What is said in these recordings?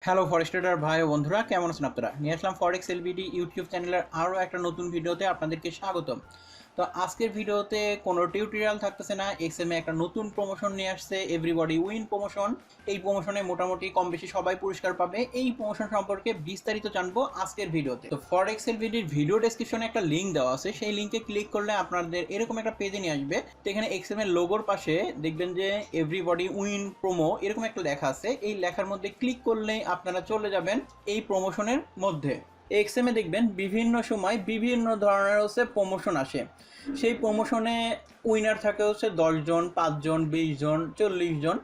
Hello Forster ভাই ও বন্ধুরা, কেমন আছেন আপনারা? নিয়ে আসলাম ফরেক্স এলবিডি ইউটিউব চ্যানেলের আরও একটা নতুন ভিডিওতে আপনাদেরকে স্বাগতম। তো আজকের ভিডিওতে কোনো টিউটোরিয়াল থাকতেছে না। এক্সএমে একটা নতুন প্রমোশন নিয়ে আসছে, এভরিবডি উইন প্রমোশন। এই প্রমোশনে মোটামুটি কম বেশি সবাই পুরস্কার পাবে। এই প্রমোশন সম্পর্কে বিস্তারিত জানবো আজকের ভিডিওতে। তো ফরেক্স এলবিডির ভিডিও ডেসক্রিপশনে একটা লিঙ্ক দেওয়া আছে, সেই লিঙ্কে ক্লিক করলে আপনাদের এরকম একটা পেজে নিয়ে আসবে। তো এখানে এক্সএম এর লোগোর পাশে দেখবেন যে এভরিবডি উইন প্রোমো এরকম একটা লেখা আছে। এই লেখার মধ্যে ক্লিক করলেই আপনারা চলে যাবেন এই প্রমোশনের মধ্যে। এক্সএমে দেখবেন বিভিন্ন সময় বিভিন্ন ধরনের প্রমোশন আসে। সেই প্রমোশনে উইনার থাকে 10 জন, 5 জন, 20 জন, 40 জন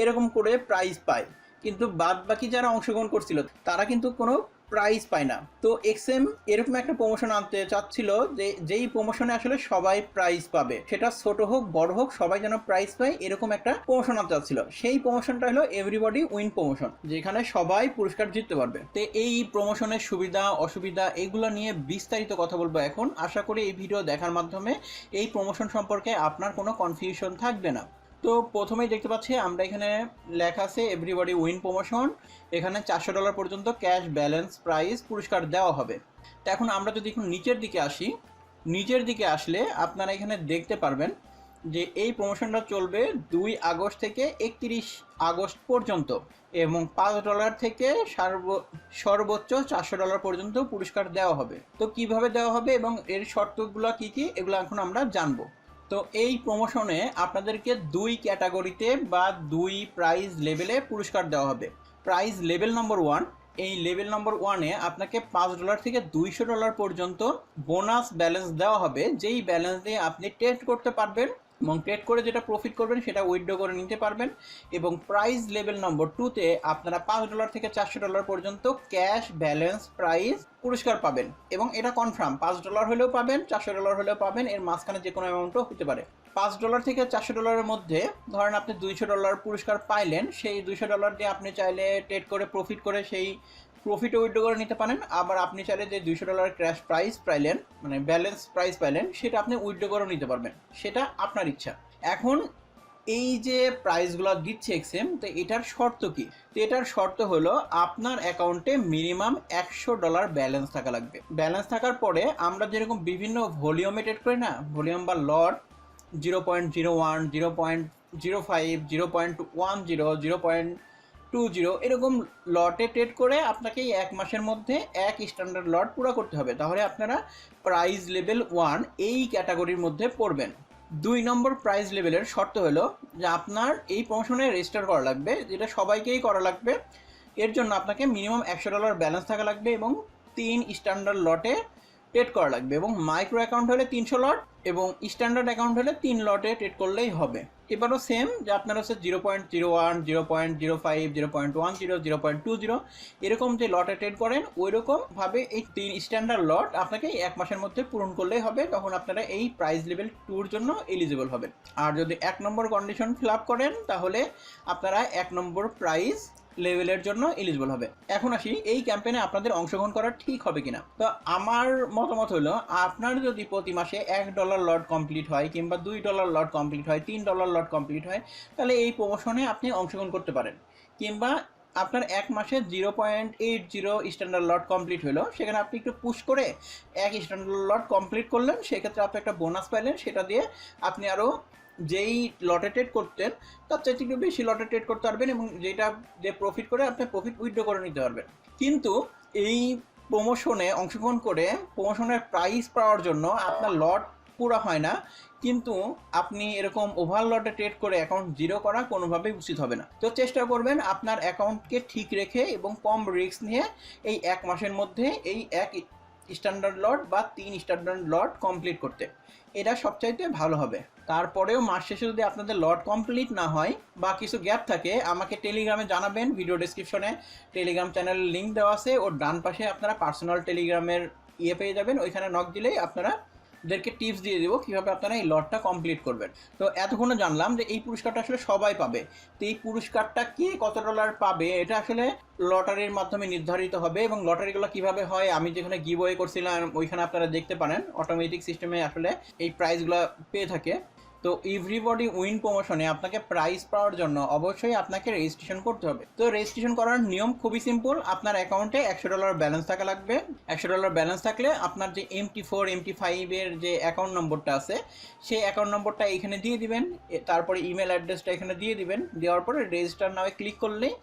এরকম করে প্রাইজ পায়। কিন্তু বাদ বাকি যারা অংশগ্রহণ করছিল তারা কিন্তু কোনো প্রাইজ পায় না। তো এক্সএম এরকম একটা প্রমোশন আনতে চাচ্ছিল যে যেই প্রমোশনে আসলে সবাই প্রাইজ পাবে, সেটা ছোট হোক বড় হোক সবাই যেন প্রাইজ পায়, এরকম একটা প্রমোশন আনতে চাচ্ছিল। সেই প্রমোশনটা হলো এভরিবডি উইন প্রমোশন, যেখানে সবাই পুরস্কার জিততে পারবে। তো এই প্রমোশনের সুবিধা অসুবিধা এগুলো নিয়ে বিস্তারিত কথা বলবো এখন। আশা করি এই ভিডিও দেখার মাধ্যমে এই প্রমোশন সম্পর্কে আপনার কোনো কনফিউশন থাকবে না। তো প্রথমেই দেখতে পাচ্ছি আমরা এখানে লেখা আছে এভরিবডি উইন প্রমোশন। এখানে $400 পর্যন্ত ক্যাশ ব্যালেন্স প্রাইজ পুরস্কার দেওয়া হবে। তো এখন আমরা যদি এখন নিচের দিকে আসি, নিচের দিকে আসলে আপনারা এখানে দেখতে পারবেন যে এই প্রমোশনটা চলবে 2 আগস্ট থেকে 31 আগস্ট পর্যন্ত, এবং $5 থেকে সর্বোচ্চ $400 পর্যন্ত পুরস্কার দেওয়া হবে। তো কিভাবে দেওয়া হবে এবং এর শর্তগুলো কি কি এগুলো এখন আমরা জানবো। তো এই প্রমোশনে আপনাদেরকে 2 ক্যাটাগরিতে বা 2 প্রাইজ লেভেলে পুরস্কার দেওয়া হবে। প্রাইজ লেভেল নম্বর 1, এই লেভেল নম্বর 1-এ আপনাকে $5 থেকে $200 পর্যন্ত বোনাস ব্যালেন্স দেওয়া হবে, যেই ব্যালেন্স দিয়ে আপনি ট্রেড করতে পারবেন এবং ট্রেড করে যেটা প্রফিট করবেন সেটা উইথড্র করে নিতে পারবেন। এবং প্রাইজ লেভেল নম্বর 2-তে আপনারা $5 থেকে $400 পর্যন্ত ক্যাশ ব্যালেন্স প্রাইজ পুরস্কার পাবেন, এবং এটা কনফার্ম $5 হলেও পাবেন, $400 হলেও পাবেন, এর মাঝখানে যে কোনো অ্যামাউন্টও হতে পারে। $5 থেকে $400-এর মধ্যে ধরেন আপনি $200 পুরস্কার পাইলেন, সেই $200 দিয়ে আপনি চাইলে ট্রেড করে প্রফিট করে সেই প্রফিটও উইথড্র করে নিতে পারেন। আবার আপনি চাইলে যে $200 ক্র্যাশ প্রাইস পাইলেন, মানে ব্যালেন্স প্রাইস পাইলেন, সেটা আপনি উইথড্র করে নিতে পারবেন, সেটা আপনার ইচ্ছা। এখন এই যে প্রাইসগুলো দিচ্ছে এক্সএম, তো এটার শর্ত কি? তো এটার শর্ত হলো আপনার অ্যাকাউন্টে মিনিমাম $100 ব্যালেন্স থাকা লাগবে। ব্যালেন্স থাকার পরে আমরা যেরকম বিভিন্ন ভলিউমে ট্রেড করি না, ভলিউম বা লট 0.01, 0.05, 0.10, 0.20 এরকম লটে ট্রেড করে আপনাকে এই 1 মাসের মধ্যে 1 স্ট্যান্ডার্ড লট পুরো করতে হবে, তাহলে আপনারা প্রাইজ লেভেল 1 এই ক্যাটাগরির মধ্যে পড়বেন। 2 নম্বর প্রাইজ লেভেলের শর্ত হলো যে আপনার এই প্রমোশনে রেজিস্টার করা লাগবে, যেটা সবাইকেই করা লাগবে। এর জন্য আপনাকে মিনিমাম $100 ব্যালেন্স থাকা লাগবে এবং 3 স্ট্যান্ডার্ড লটে ট্রেড করা লাগবে, এবং মাইক্রো অ্যাকাউন্ট হলে 300 লট এবং স্ট্যান্ডার্ড অ্যাকাউন্ট হলে 3 লটে ট্রেড করলেই হবে। এবারও সেম, যে আপনার 0.01, 0.05, 0.10, 0.20 এরকম যে লটে ট্রেড করেন ওই রকমভাবে এই 3 স্ট্যান্ডার্ড লট আপনাকে 1 মাসের মধ্যে পূরণ করলেই হবে, তখন আপনারা এই প্রাইজ লেভেল 2-র জন্য এলিজিবল হবেন। আর যদি 1 নম্বর কন্ডিশন ফিল আপ করেন তাহলে আপনারা 1 নম্বর প্রাইজ লেভেলের জন্য এলিজিবল হবে। এখন আসি এই ক্যাম্পেইনে আপনাদের অংশগ্রহণ করা ঠিক হবে কিনা। তো আমার মতামত হলো, আপনার যদি প্রতি মাসে $1 লট কমপ্লিট হয়, কিংবা $2 লট কমপ্লিট হয়, $3 লট কমপ্লিট হয়, তাহলে এই প্রমোশনে আপনি অংশগ্রহণ করতে পারেন। কিংবা আপনার 1 মাসে 0.80 স্ট্যান্ডার্ড লট কমপ্লিট হলো, সেখানে আপনি একটু পুশ করে 1 স্ট্যান্ডার্ড লট কমপ্লিট করলেন, সেক্ষেত্রে আপনি একটা বোনাস পাইলেন, সেটা দিয়ে আপনি আরও যেই লটে ট্রেড করতেন তার চাইতে একটু বেশি লটে ট্রেড করতে পারবেন, এবং যেটা যে প্রফিট করে আপনি প্রফিট উইথড্র করে নিতে পারবেন। কিন্তু এই প্রমোশনে অংশগ্রহণ করে প্রমোশনের প্রাইস পাওয়ার জন্য আপনার লট পুরো হয় না, কিন্তু আপনি এরকম ওভার লটে ট্রেড করে অ্যাকাউন্ট জিরো করা কোনোভাবেই উচিত হবে না। তো চেষ্টা করবেন আপনার অ্যাকাউন্টকে ঠিক রেখে এবং কম রিস্ক নিয়ে এই 1 মাসের মধ্যে এই 1 স্ট্যান্ডার্ড লট বা 3 স্ট্যান্ডার্ড লট কমপ্লিট করতে, এটা সবচাইতে ভালো হবে। তারপরেও মাস শেষে যদি আপনাদের লট কমপ্লিট না হয় বা কিছু গ্যাপ থাকে, আমাকে টেলিগ্রামে জানাবেন। ভিডিও ডেসক্রিপশনে টেলিগ্রাম চ্যানেলের লিঙ্ক দেওয়া আছে, ওর ডান পাশে আপনারা পার্সোনাল টেলিগ্রামের পেয়ে যাবেন। ওইখানে নক দিলেই আপনাদেরকে টিপস দিয়ে দেবো কীভাবে আপনারা এই লটটা কমপ্লিট করবেন। তো এতক্ষণে জানলাম যে এই পুরস্কারটা আসলে সবাই পাবে। তো এই পুরস্কারটা কে কত ডলার পাবে এটা আসলে লটারির মাধ্যমে নির্ধারিত হবে, এবং লটারিগুলো কিভাবে হয় আমি যেখানে গিভওয়ে করছিলাম ওইখানে আপনারা দেখতে পারেন। অটোমেটিক সিস্টেমে আসলে এই প্রাইজগুলো পেয়ে থাকে। তো এভরিবডি উইন প্রমোশনে আপনাকে প্রাইজ পাওয়ার জন্য অবশ্যই আপনাকে রেজিস্ট্রেশন করতে হবে। তো রেজিস্ট্রেশন করার নিয়ম খুবই সিম্পল। আপনার অ্যাকাউন্টে $100 ব্যালেন্স থাকা লাগবে। $100 ব্যালেন্স থাকলে আপনার যে MT4 MT5 এর যে অ্যাকাউন্ট নম্বরটা আছে সেই অ্যাকাউন্ট নম্বরটা এখানে দিয়ে দিবেন, তারপরে ইমেল অ্যাড্রেসটা এখানে দিয়ে দিবেন। দেওয়ার পরে রেজিস্টার নামে ক্লিক করলেই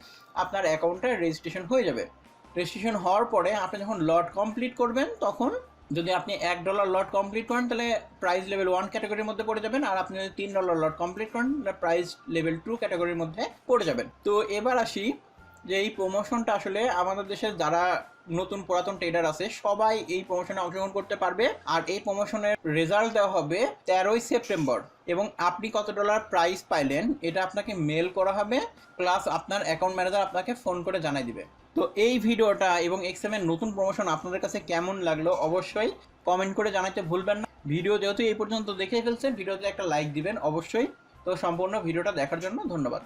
আপনার অ্যাকাউন্টটা রেজিস্ট্রেশন হয়ে যাবে। রেজিস্ট্রেশন হওয়ার পরে আপনি যখন লট কমপ্লিট করবেন, তখন যদি আপনি $1 লট কমপ্লিট করেন তাহলে প্রাইস লেভেল 1 ক্যাটাগরির মধ্যে পড়ে যাবেন, আর আপনি যদি $3 লট কমপ্লিট করেন তাহলে প্রাইস লেভেল 2 ক্যাটাগরির মধ্যে পড়ে যাবেন। তো এবার আসি যে এই প্রমোশনটা আসলে আমাদের দেশে যারা নতুন পুরাতন ট্রেডার আছে সবাই এই প্রমোশনে অংশগ্রহণ করতে পারবে। আর এই প্রমোশনের রেজাল্ট দেওয়া হবে 13ই সেপ্টেম্বর, এবং আপনি কত ডলার প্রাইস পাইলেন এটা আপনাকে মেল করা হবে, প্লাস আপনার অ্যাকাউন্ট ম্যানেজার আপনাকে ফোন করে জানাই দিবে। তো এই ভিডিওটা এবং এক্সএম এর নতুন প্রমোশন আপনাদের কাছে কেমন লাগলো অবশ্যই কমেন্ট করে জানাতে ভুলবেন না। ভিডিও যেহেতু এই পর্যন্ত দেখে ফেলছেন, ভিডিওতে একটা লাইক দিবেন অবশ্যই। তো সম্পূর্ণ ভিডিওটা দেখার জন্য ধন্যবাদ।